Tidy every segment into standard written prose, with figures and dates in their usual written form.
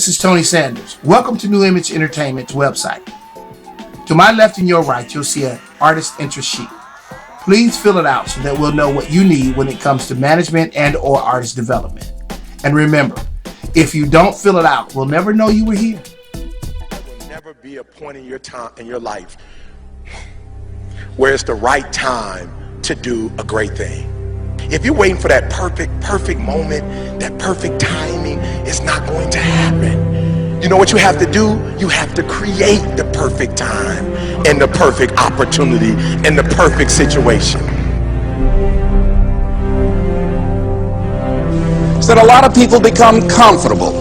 This is Tony Sanders. Welcome to New Image Entertainment's website. To my left and your right, you'll see an artist interest sheet. Please fill it out so that we'll know what you need when it comes to management and or artist development. And remember, if you don't fill it out, we'll never know you were here. There will never be a point in your time in your life where it's the right time to do a great thing. If you're waiting for that perfect moment, that perfect timing, it's not going to happen. You know what you have to do? You have to create the perfect time and the perfect opportunity and the perfect situation. So that a lot of people become comfortable.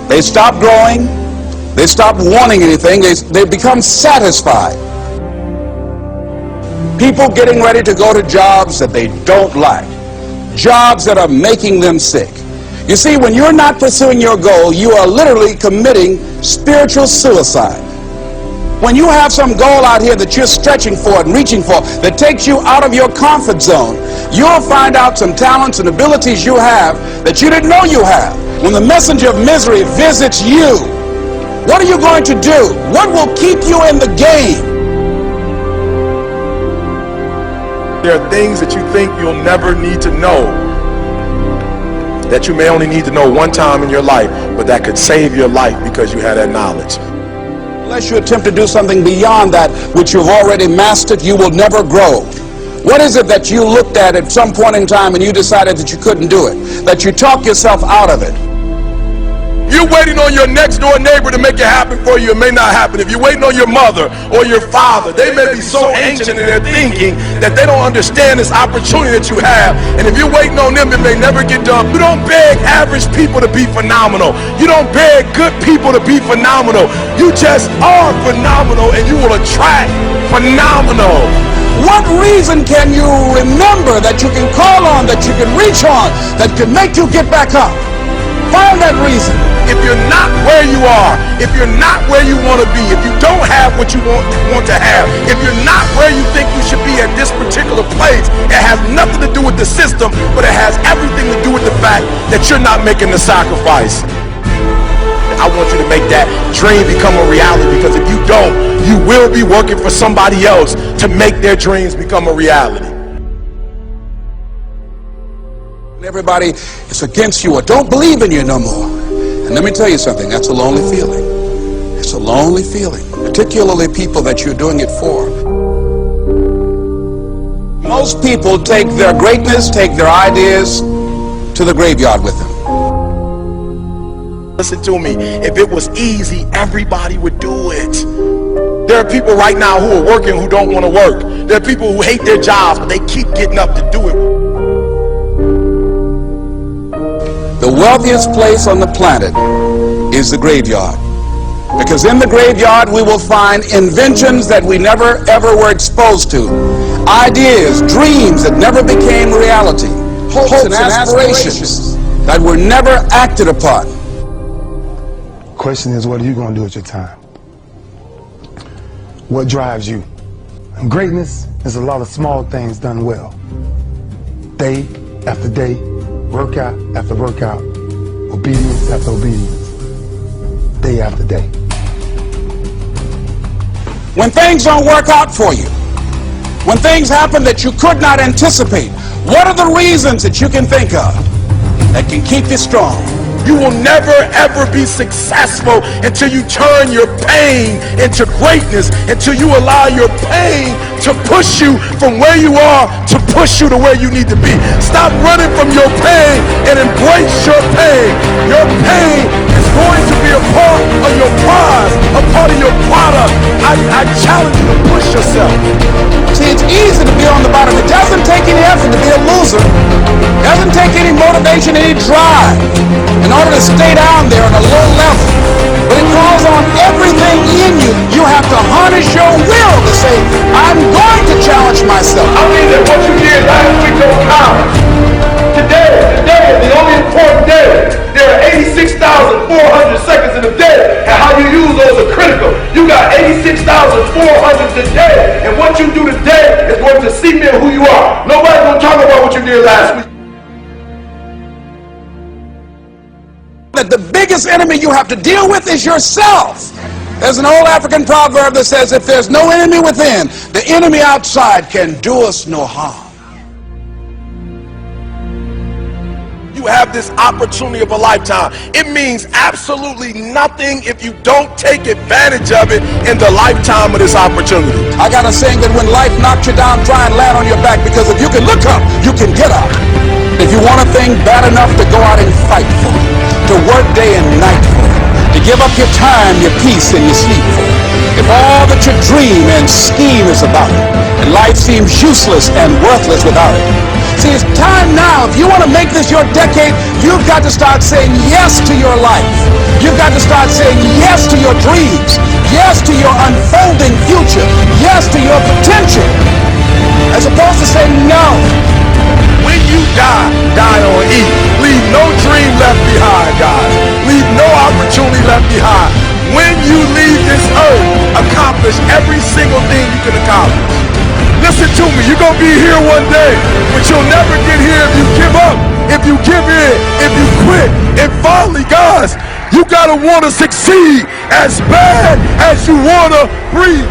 They stop growing. They stop wanting anything. They become satisfied. People getting ready to go to jobs that they don't like, jobs that are making them sick. You see, when you're not pursuing your goal, you are literally committing spiritual suicide. When you have some goal out here that you're stretching for and reaching for that takes you out of your comfort zone, you'll find out some talents and abilities you have that you didn't know you have. When the messenger of misery visits you, what are you going to do? What will keep you in the game? There are things that you think you'll never need to know, that you may only need to know one time in your life, but that could save your life because you had that knowledge. Unless you attempt to do something beyond that which you've already mastered, you will never grow. What is it that you looked at some point in time and you decided that you couldn't do it, that you talked yourself out of it? You're waiting on your next door neighbor to make it happen for you, it may not happen. If you're waiting on your mother or your father, they may be so ancient in their thinking that they don't understand this opportunity that you have. And if you're waiting on them, it may never get done. You don't beg average people to be phenomenal. You don't beg good people to be phenomenal. You just are phenomenal and you will attract phenomenal. What reason can you remember that you can call on, that you can reach on, that can make you get back up? Find that reason. If you're not where you are, if you're not where you want to be, if you don't have what you want to have, if you're not where you think you should be at this particular place, it has nothing to do with the system, but it has everything to do with the fact that you're not making the sacrifice. I want you to make that dream become a reality, because if you don't, you will be working for somebody else to make their dreams become a reality. Everybody is against you or don't believe in you no more. And let me tell you something, that's a lonely feeling. It's a lonely feeling, particularly people that you're doing it for. Most people take their greatness, take their ideas to the graveyard with them. Listen to me, if it was easy, everybody would do it. There are people right now who are working who don't want to work. There are people who hate their jobs, but they keep getting up to do it. The wealthiest place on the planet is the graveyard, because in the graveyard we will find inventions that we never ever were exposed to, ideas, dreams that never became reality, hopes and aspirations that were never acted upon. Question is, what are you going to do with your time? What drives you? And greatness is a lot of small things done well. Day after day, workout after workout, obedience after obedience, day after day. When things don't work out for you, when things happen that you could not anticipate, what are the reasons that you can think of that can keep you strong? You will never ever be successful until you turn your pain into greatness, until you allow your pain to push you from where you are to push you to where you need to be. Stop running from your pain and embrace your pain. Your pain is going to be a part of your prize, a part of your product. I challenge you to push yourself. See, it's easy to be on the bottom. It doesn't take any effort to be a loser. It doesn't take any motivation, any drive in order to stay down there on a low level. But it calls on everything in you. You have to harness your will to say, I'm going to challenge myself. I mean that what you did last week don't count. Today is the only important day. There are 86,400 seconds in a day, and how you use those are critical. You got 86,400 today, and what you do today is going to cement who you are. Nobody's going to talk about what you did last week. that the biggest enemy you have to deal with is yourself. There's an old African proverb that says, if there's no enemy within, the enemy outside can do us no harm. You have this opportunity of a lifetime. It means absolutely nothing if you don't take advantage of it in the lifetime of this opportunity. I got a saying that when life knocks you down, try and land on your back, because if you can look up, you can get up. If you want a thing bad enough to go out and fight for it, to work day and night for it, to give up your time, your peace, and your sleep for it, if all that you dream and scheme is about it, and life seems useless and worthless without it. See, it's time now. If you want to make this your decade, you've got to start saying yes to your life. You've got to start saying yes to your dreams, yes to your unfolding future, yes to your potential, as opposed to saying no. When you die, die on E. Leave no dream left behind, guys. Leave no opportunity left behind. When you leave this earth, accomplish every single thing you can accomplish. Listen to me, you're going to be here one day, but you'll never get here if you give up, if you give in, if you quit. And finally, guys, you got to want to succeed as bad as you want to breathe.